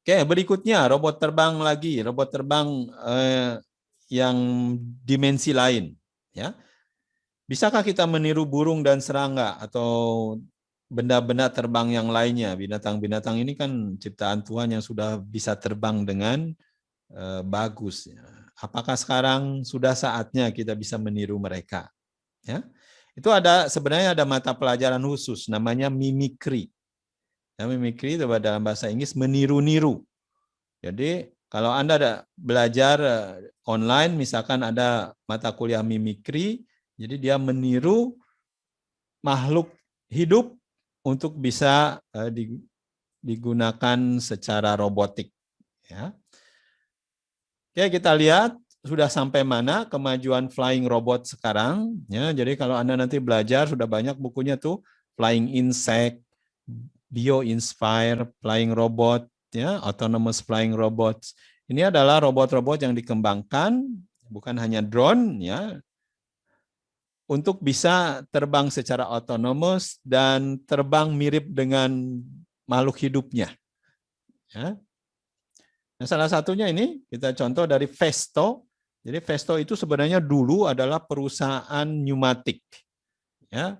Oke, berikutnya robot terbang lagi, robot terbang yang dimensi lain. Ya, bisakah kita meniru burung dan serangga atau benda-benda terbang yang lainnya? Binatang-binatang ini kan ciptaan Tuhan yang sudah bisa terbang dengan bagus. Apakah sekarang sudah saatnya kita bisa meniru mereka? Ya, itu sebenarnya ada mata pelajaran khusus namanya mimikri. Ya, mimikri itu dalam bahasa Inggris meniru-niru. Jadi kalau Anda ada belajar online, misalkan ada mata kuliah mimikri, jadi dia meniru makhluk hidup untuk bisa digunakan secara robotik. Ya. Oke, kita lihat sudah sampai mana kemajuan flying robot sekarang. Ya, jadi kalau Anda nanti belajar, sudah banyak bukunya tuh, Flying Insect, Bio-Inspire, Flying Robot, ya, Autonomous Flying Robots. Ini adalah robot-robot yang dikembangkan, bukan hanya drone, ya, untuk bisa terbang secara otonomous dan terbang mirip dengan makhluk hidupnya. Ya. Nah, salah satunya ini kita contoh dari Vesto. Jadi Vesto itu sebenarnya dulu adalah perusahaan pneumatik. Ya,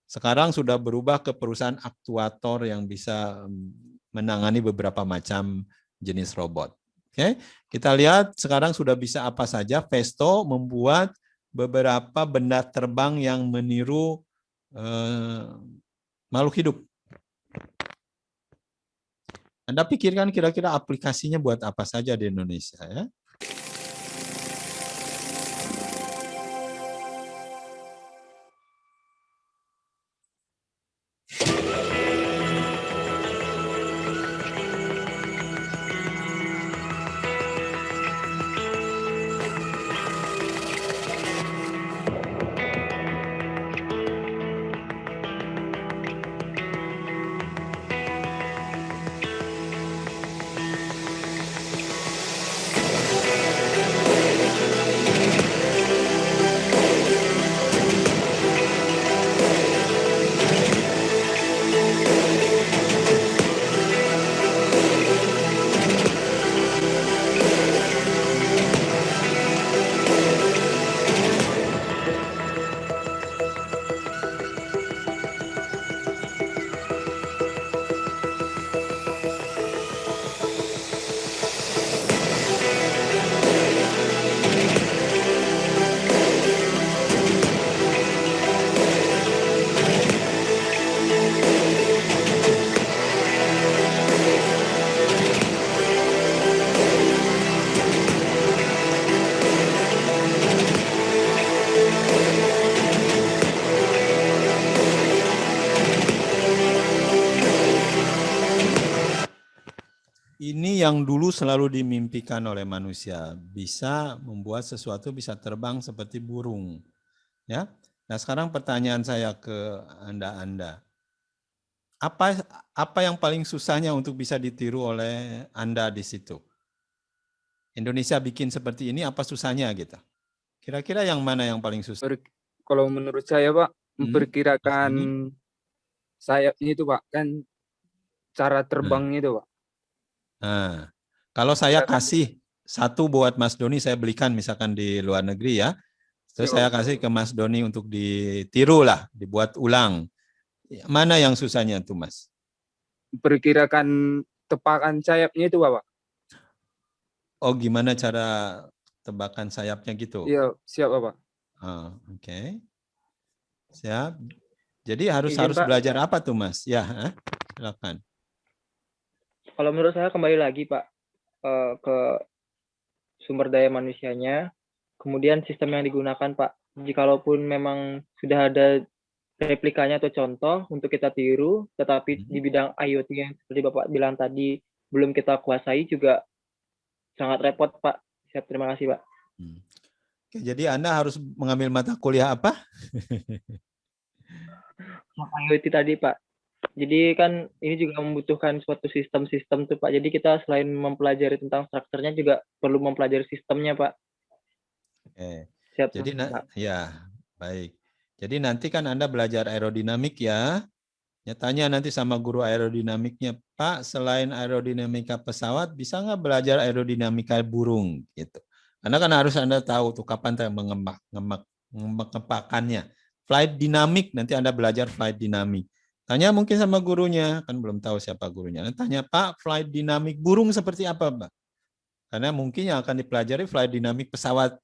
sekarang sudah berubah ke perusahaan aktuator yang bisa menangani beberapa macam jenis robot. Oke, kita lihat sekarang sudah bisa apa saja. Vesto membuat beberapa benda terbang yang meniru makhluk hidup. Anda pikirkan kira-kira aplikasinya buat apa saja di Indonesia, ya? Ini yang dulu selalu dimimpikan oleh manusia, bisa membuat sesuatu bisa terbang seperti burung. Ya. Nah, sekarang pertanyaan saya ke Anda. Apa yang paling susahnya untuk bisa ditiru oleh Anda di situ? Indonesia bikin seperti ini, apa susahnya gitu? Kira-kira yang mana yang paling susah? Kalau menurut saya, Pak, memperkirakan sayapnya itu, Pak, kan cara terbangnya itu, Pak. Nah, kalau saya kasih satu buat Mas Doni, saya belikan misalkan di luar negeri ya, terus saya kasih ke Mas Doni untuk ditiru lah, dibuat ulang. Mana yang susahnya tuh, Mas? Memperkirakan tepakan sayapnya itu, Pak. Oh, gimana cara tebakan sayapnya gitu? Iya, siap, Pak. Oke. Siap. Jadi harus Pak. belajar apa tuh, Mas? Ya, silakan. Kalau menurut saya kembali lagi, Pak, ke sumber daya manusianya, kemudian sistem yang digunakan, Pak. Jikalaupun memang sudah ada replikanya atau contoh untuk kita tiru, tetapi di bidang IoT yang seperti Bapak bilang tadi belum kita kuasai juga sangat repot, Pak. Siap, terima kasih, Pak. Oke, jadi Anda harus mengambil mata kuliah apa? IoT tadi, Pak. Jadi kan ini juga membutuhkan suatu sistem-sistem tuh, Pak. Jadi kita selain mempelajari tentang strukturnya juga perlu mempelajari sistemnya, Pak. Oke. Siap, Jadi Pak. ya, baik. Jadi nanti kan Anda belajar aerodinamik ya. Ya, tanya nanti sama guru aerodinamiknya, Pak, selain aerodinamika pesawat, bisa nggak belajar aerodinamika burung? Gitu. Karena kan harus Anda tahu tuh kapan mengembangkannya. Flight dynamic, nanti Anda belajar flight dynamic. Tanya mungkin sama gurunya, kan belum tahu siapa gurunya. Tanya, Pak, flight dynamic burung seperti apa, Pak? Karena mungkin yang akan dipelajari flight dynamic pesawat.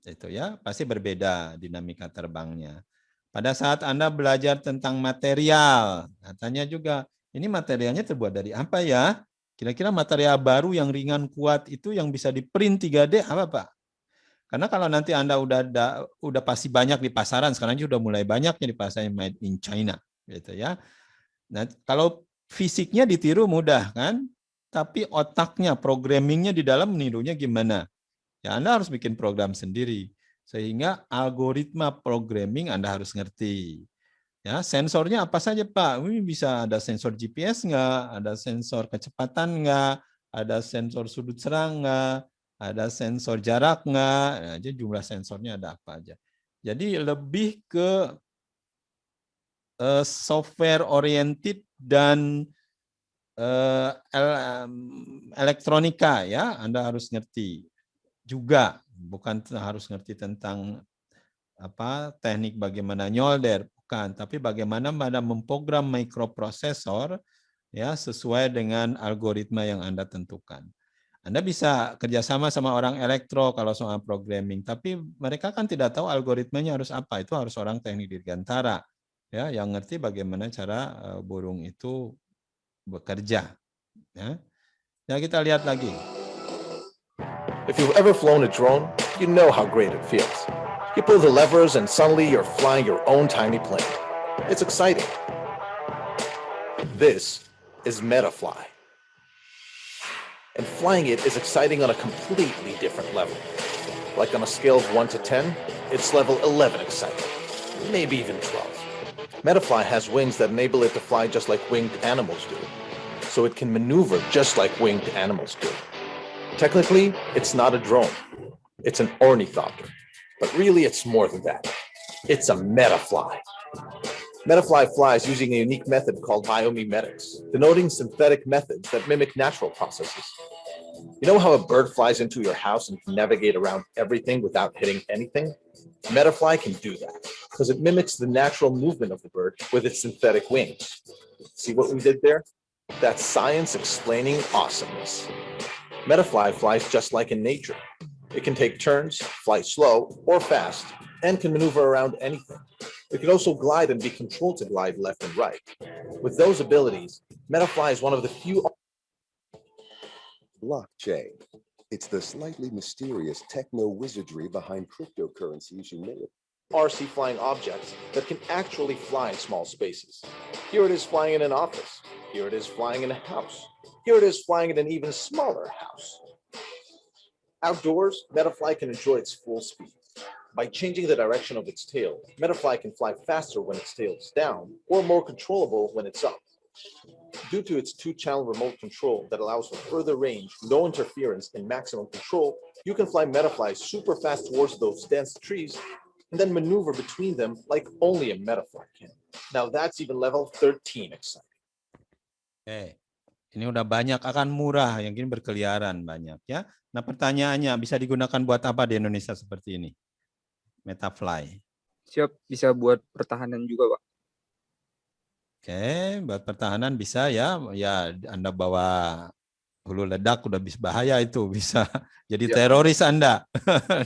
Itu ya, pasti berbeda dinamika terbangnya. Pada saat Anda belajar tentang material, tanya juga, ini materialnya terbuat dari apa ya? Kira-kira material baru yang ringan kuat itu yang bisa di-print 3D apa, Pak? Karena kalau nanti Anda udah pasti banyak di pasaran, sekarang sudah mulai banyaknya di pasaran made in China, gitu ya. Nah, kalau fisiknya ditiru mudah kan, tapi otaknya, programmingnya di dalam menirunya gimana? Ya Anda harus bikin program sendiri. Sehingga algoritma programming Anda harus ngerti. Ya, sensornya apa saja, Pak? Ini bisa ada sensor GPS nggak? Ada sensor kecepatan nggak? Ada sensor sudut serang nggak? Ada sensor jarak nggak? Nah, jadi jumlah sensornya ada apa aja. Jadi lebih ke software oriented dan elektronika ya, Anda harus ngerti juga, bukan harus ngerti tentang teknik bagaimana nyolder, bukan, tapi bagaimana memprogram microprosesor ya sesuai dengan algoritma yang Anda tentukan. Anda bisa kerjasama sama orang elektro kalau soal programming, tapi mereka kan tidak tahu algoritmanya harus apa. Itu harus orang teknik dirgantara ya yang ngerti bagaimana cara burung itu bekerja. Ya, kita lihat lagi. If you've ever flown a drone, you know how great it feels. You pull the levers and suddenly you're flying your own tiny plane. It's exciting. This is Metafly. And flying it is exciting on a completely different level. Like on a scale of 1 to 10, it's level 11 exciting, maybe even 12. Metafly has wings that enable it to fly just like winged animals do, so it can maneuver just like winged animals do. Technically, it's not a drone. It's an ornithopter. But really, it's more than that. It's a Metafly. Metafly flies using a unique method called biomimetics, denoting synthetic methods that mimic natural processes. You know how a bird flies into your house and can navigate around everything without hitting anything? Metafly can do that because it mimics the natural movement of the bird with its synthetic wings. See what we did there? That's science explaining awesomeness. Metafly flies just like in nature. It can take turns, fly slow or fast, and can maneuver around anything. It can also glide and be controlled to glide left and right. With those abilities, Metafly is one of the few... Blockchain. It's the slightly mysterious techno-wizardry behind cryptocurrencies you may have. RC flying objects that can actually fly in small spaces. Here it is flying in an office. Here it is flying in a house. Here it is flying in an even smaller house. Outdoors, Metafly can enjoy its full speed. By changing the direction of its tail, Metafly can fly faster when its tail is down or more controllable when it's up. Due to its 2-channel remote control that allows for further range, no interference, and maximum control, you can fly Metafly super fast towards those dense trees and then maneuver between them like only a Metafly can. Now that's even level 13 exciting. Ini udah banyak, akan murah, yang ini berkeliaran banyak ya. Nah pertanyaannya, bisa digunakan buat apa di Indonesia seperti ini? Metafly. Siap, bisa buat pertahanan juga, Pak. Oke, buat pertahanan bisa ya. Ya Anda bawa hulu ledak udah bisa bahaya itu, bisa jadi teroris Anda.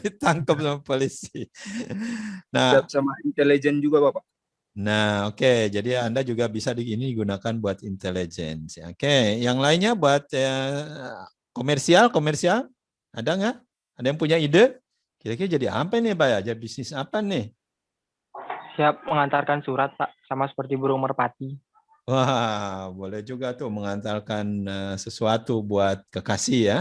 Ditangkap sama polisi. Nah, Siap sama intelijen juga, Bapak. Nah, oke. Jadi Anda juga bisa ini digunakan buat intelligence. Oke, yang lainnya buat komersial? Ada nggak? Ada yang punya ide? Kira-kira jadi apa nih, Pak ya? Jadi bisnis apa nih? Siap mengantarkan surat, Pak, sama seperti burung merpati. Wah, boleh juga tuh mengantarkan sesuatu buat kekasih ya.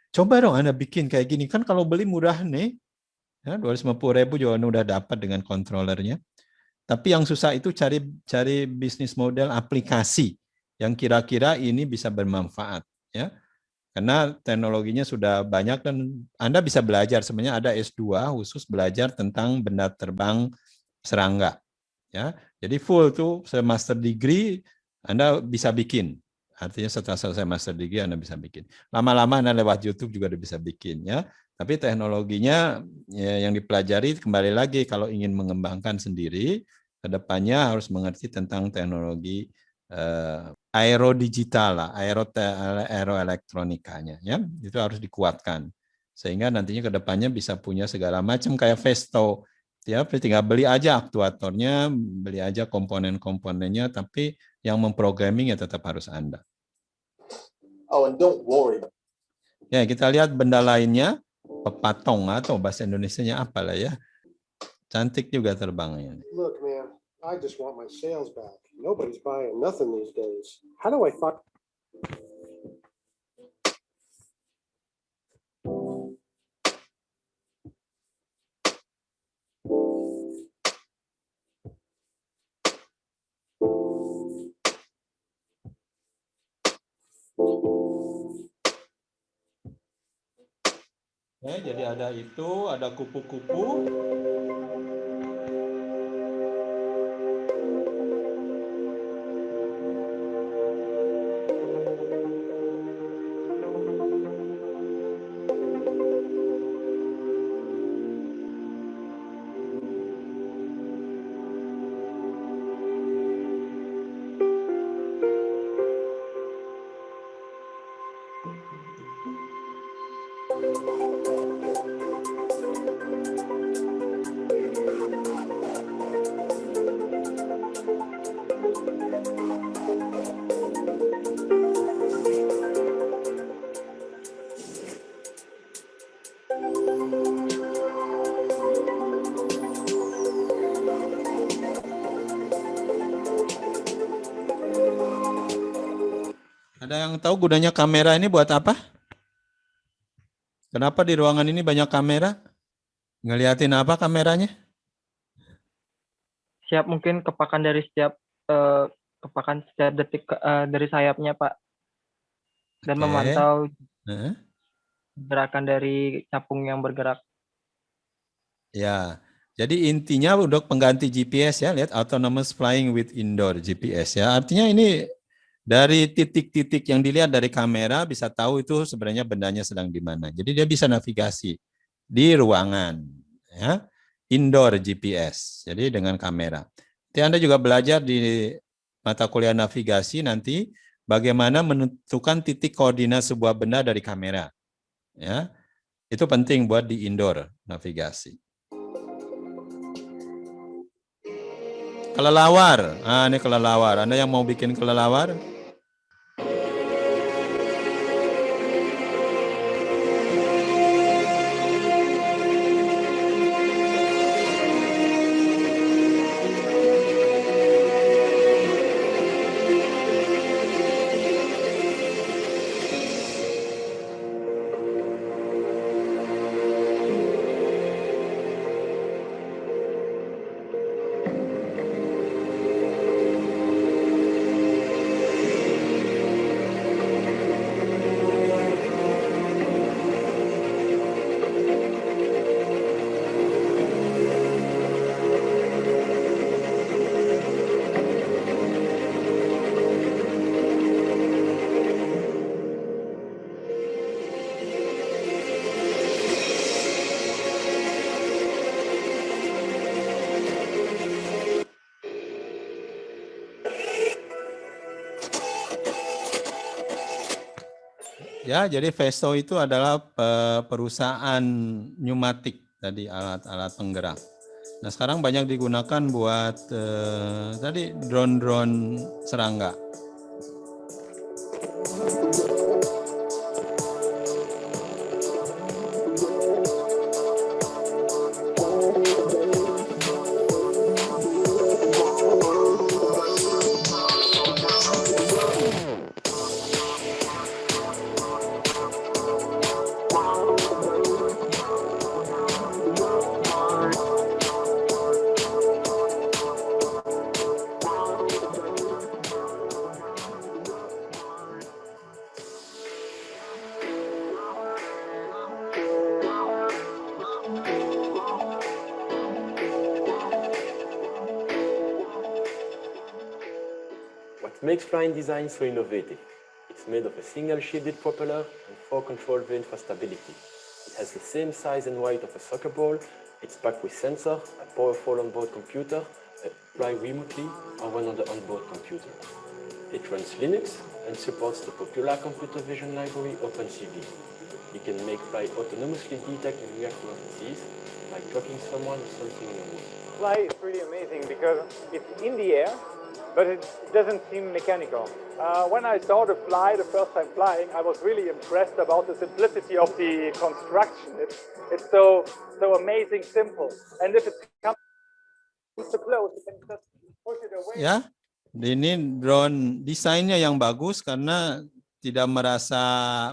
Coba dong Anda bikin kayak gini. Kan kalau beli murah nih, ya, 250.000 juga udah dapat dengan controllernya. Tapi yang susah itu cari bisnis model aplikasi yang kira-kira ini bisa bermanfaat, ya. Karena teknologinya sudah banyak dan Anda bisa belajar. Sebenarnya ada S2 khusus belajar tentang benda terbang serangga. Ya, jadi full tuh master degree Anda bisa bikin. Artinya setelah selesai master degree Anda bisa bikin. Lama-lama Anda lewat YouTube juga udah bisa bikin ya. Tapi teknologinya ya, yang dipelajari kembali lagi kalau ingin mengembangkan sendiri, kedepannya harus mengerti tentang teknologi aerodigital lah, aeroelektronikanya ya. Itu harus dikuatkan. Sehingga nantinya kedepannya bisa punya segala macam kayak Festo. Ya, tinggal beli aja aktuatornya, beli aja komponen-komponennya, tapi yang memprogramming ya tetap harus Anda. Oh, and don't worry. Ya, kita lihat benda lainnya, pepatong atau bahasa Indonesianya apa lah ya. Cantik juga terbangnya. Look, man, I just want my sales back. Nobody's buying nothing these days. How do I fuck? Ya, jadi ada itu, ada kupu-kupu. Ada yang tahu gunanya kamera ini buat apa? Kenapa di ruangan ini banyak kamera? Ngeliatin apa kameranya? Siap mungkin kepakan dari setiap kepakan setiap detik dari sayapnya, Pak. Dan Oke. memantau Heeh. gerakan dari capung yang bergerak. Ya, jadi intinya untuk pengganti GPS ya, lihat autonomous flying with indoor GPS ya. Artinya ini dari titik-titik yang dilihat dari kamera bisa tahu itu sebenarnya bendanya sedang di mana. Jadi dia bisa navigasi di ruangan ya. Indoor GPS. Jadi dengan kamera. Nanti Anda juga belajar di mata kuliah navigasi nanti bagaimana menentukan titik koordinat sebuah benda dari kamera. Ya. Itu penting buat di indoor navigasi. Kelelawar. Ah, ini kelelawar. Anda yang mau bikin kelelawar? Ya, jadi Festo itu adalah perusahaan pneumatik tadi alat-alat penggerak. Nah, sekarang banyak digunakan buat tadi drone-drone serangga. makes flying design so innovative. It's made of a single shielded propeller and 4 control vanes for stability. It has the same size and weight of a soccer ball. It's packed with sensor, a powerful onboard computer, fly remotely or run on the onboard computer. It runs Linux and supports the popular computer vision library OpenCV. You can make fly autonomously detect and react to emergencies, like tracking someone or something in the room. Fly is really amazing because it's in the air, but it doesn't seem mechanical. When I saw the fly the first time flying, I was really impressed about the simplicity of the construction. It's so amazing simple. And if it comes too close, you can just push it away. Ya, ini drone desainnya yang bagus karena tidak merasa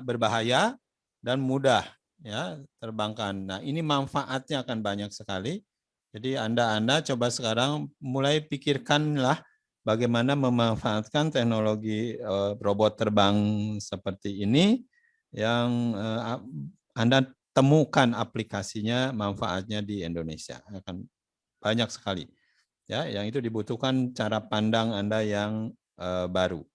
berbahaya dan mudah ya terbangkan. Nah, ini manfaatnya akan banyak sekali. Jadi Anda coba sekarang mulai pikirkanlah bagaimana memanfaatkan teknologi robot terbang seperti ini yang Anda temukan aplikasinya, manfaatnya di Indonesia. Akan banyak sekali. Ya, yang itu dibutuhkan cara pandang Anda yang baru.